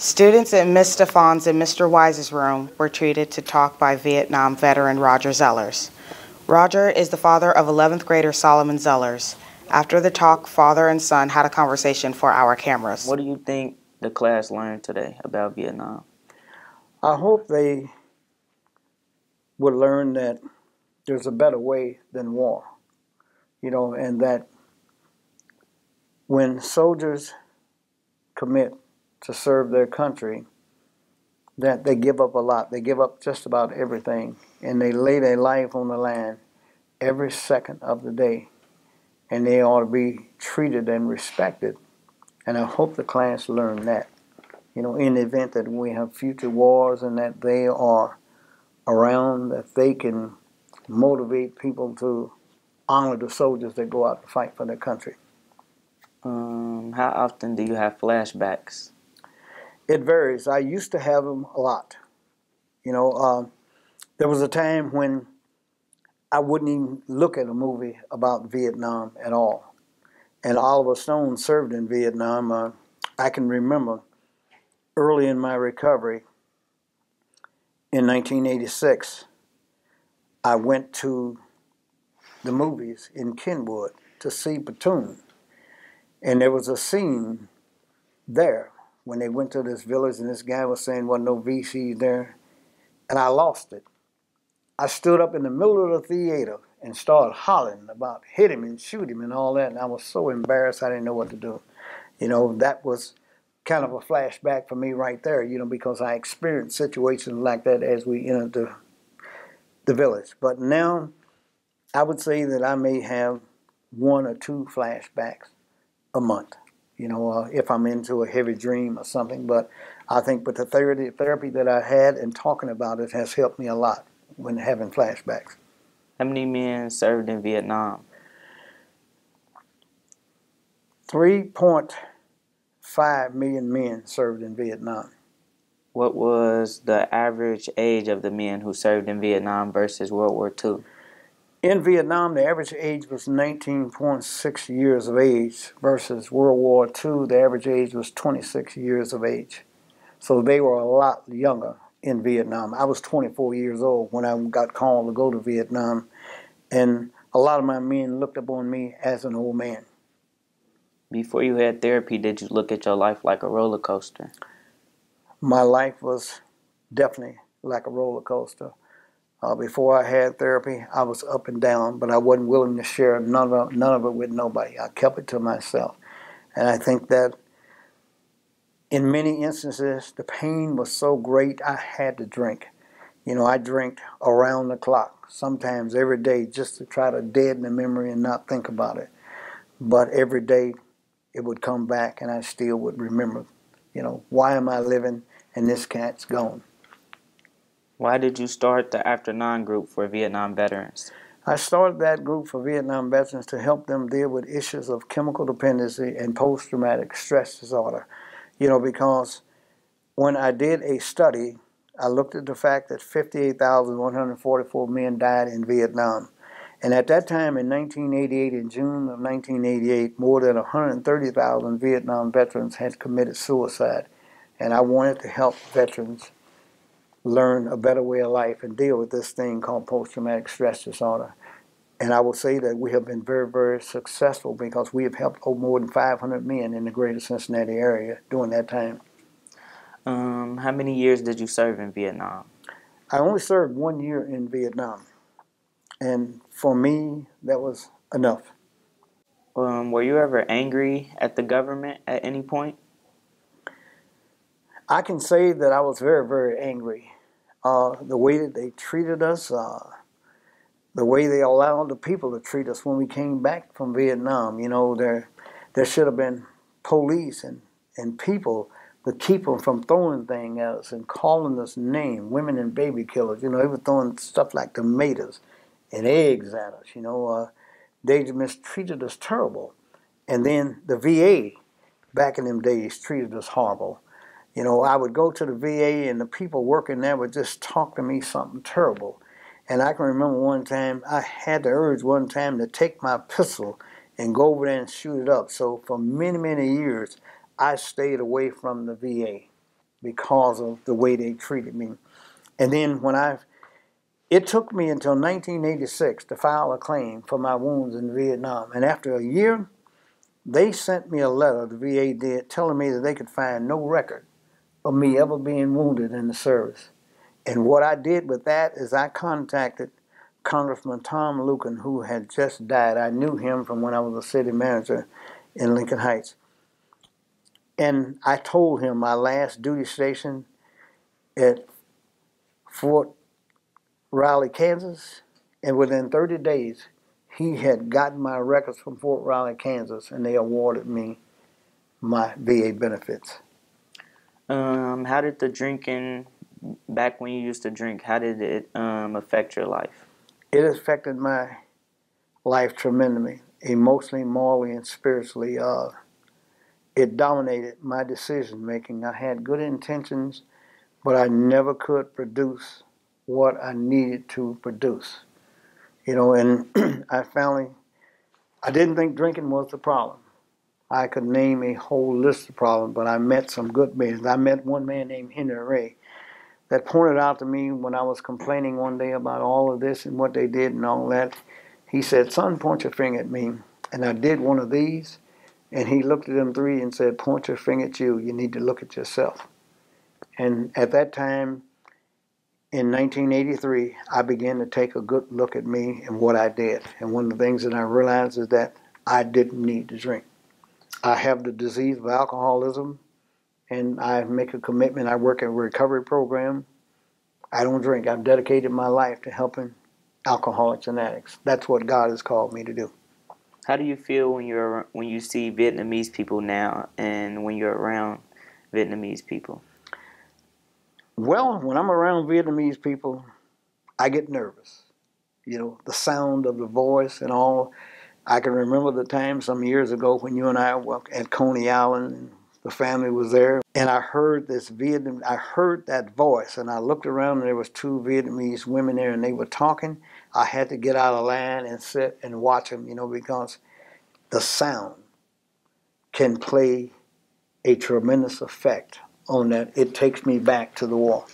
Students in Ms. Stefan's and Mr. Wise's room were treated to talk by Vietnam veteran Roger Zellars. Roger is the father of 11th grader Solomon Zellars. After the talk, father and son had a conversation for our cameras. What do you think the class learned today about Vietnam? I hope they would learn that there's a better way than war, and that when soldiers commit to serve their country, that they give up a lot. They give up just about everything, and they lay their life on the line every second of the day, and they ought to be treated and respected. And I hope the class learn that, in the event that we have future wars and that they are around, that they can motivate people to honor the soldiers that go out to fight for their country. How often do you have flashbacks? It varies. I used to have them a lot. There was a time when I wouldn't even look at a movie about Vietnam at all. And Oliver Stone served in Vietnam. I can remember early in my recovery in 1986, I went to the movies in Kenwood to see Platoon. And there was a scene there when they went to this village and this guy was saying wasn't no VCs there. And I lost it. I stood up in the middle of the theater and started hollering about hit him and shoot him and all that. And I was so embarrassed I didn't know what to do. That was kind of a flashback for me right there, because I experienced situations like that as we entered the village. But now I would say that I may have 1 or 2 flashbacks a month, if I'm into a heavy dream or something. But I think with the therapy that I had and talking about it has helped me a lot when having flashbacks. How many men served in Vietnam? 3.5 million men served in Vietnam. What was the average age of the men who served in Vietnam versus World War II? In Vietnam, the average age was 19.6 years of age versus World War II, the average age was 26 years of age. So they were a lot younger in Vietnam. I was 24 years old when I got called to go to Vietnam, and a lot of my men looked upon me as an old man. Before you had therapy, did you look at your life like a roller coaster? My life was definitely like a roller coaster. Before I had therapy, I was up and down, but I wasn't willing to share none of it with nobody. I kept it to myself. And I think that in many instances, the pain was so great, I had to drink. I drank around the clock, sometimes every day, just to try to deaden the memory and not think about it. But every day, it would come back, and I still would remember, why am I living and this cat's gone? Why did you start the After 9 group for Vietnam veterans? I started that group for Vietnam veterans to help them deal with issues of chemical dependency and post-traumatic stress disorder. Because when I did a study, I looked at the fact that 58,144 men died in Vietnam. And at that time in 1988, in June of 1988, more than 130,000 Vietnam veterans had committed suicide. And I wanted to help veterans learn a better way of life and deal with this thing called post-traumatic stress disorder. And I will say that we have been very, very successful because we have helped more than 500 men in the greater Cincinnati area during that time. How many years did you serve in Vietnam? I only served 1 year in Vietnam. And for me, that was enough. Were you ever angry at the government at any point? I can say that I was very, very angry. The way that they treated us, the way they allowed the people to treat us when we came back from Vietnam. There should have been police and people to keep them from throwing things at us and calling us names, women and baby killers. They were throwing stuff like tomatoes and eggs at us. They mistreated us terrible. And then the VA, back in them days, treated us horrible. I would go to the VA and the people working there would just talk to me something terrible. And I can remember one time, I had the urge one time to take my pistol and go over there and shoot it up. So for many, many years, I stayed away from the VA. because of the way they treated me. And then it took me until 1986 to file a claim for my wounds in Vietnam. And after a year, they sent me a letter, the VA did, telling me that they could find no record of me ever being wounded in the service. And what I did with that is I contacted Congressman Tom Lucan, who had just died. I knew him from when I was a city manager in Lincoln Heights. And I told him my last duty station at Fort Riley, Kansas, and within 30 days, he had gotten my records from Fort Riley, Kansas, and they awarded me my VA benefits. How did the drinking, back when you used to drink, how did it affect your life? It affected my life tremendously, emotionally, morally, and spiritually. It dominated my decision making. I had good intentions, but I never could produce what I needed to produce. And I didn't think drinking was the problem. I could name a whole list of problems, but I met some good men. I met one man named Henry Ray that pointed out to me when I was complaining one day about all of this and what they did and all that. He said, "Son, point your finger at me." And I did one of these, and he looked at them three and said, "Point your finger at you. You need to look at yourself." And at that time, in 1983, I began to take a good look at me and what I did. And one of the things that I realized is that I didn't need to drink. I have the disease of alcoholism, and I make a commitment. I work in a recovery program. I don't drink. I've dedicated my life to helping alcoholics and addicts. That's what God has called me to do. How do you feel when you see Vietnamese people now and when you're around Vietnamese people? Well, when I'm around Vietnamese people, I get nervous. The sound of the voice and all. I can remember the time some years ago when you and I were at Coney Island and the family was there, and I heard that voice, and I looked around and there was two Vietnamese women there and they were talking. I had to get out of line and sit and watch them, because the sound can play a tremendous effect on that. It takes me back to the war.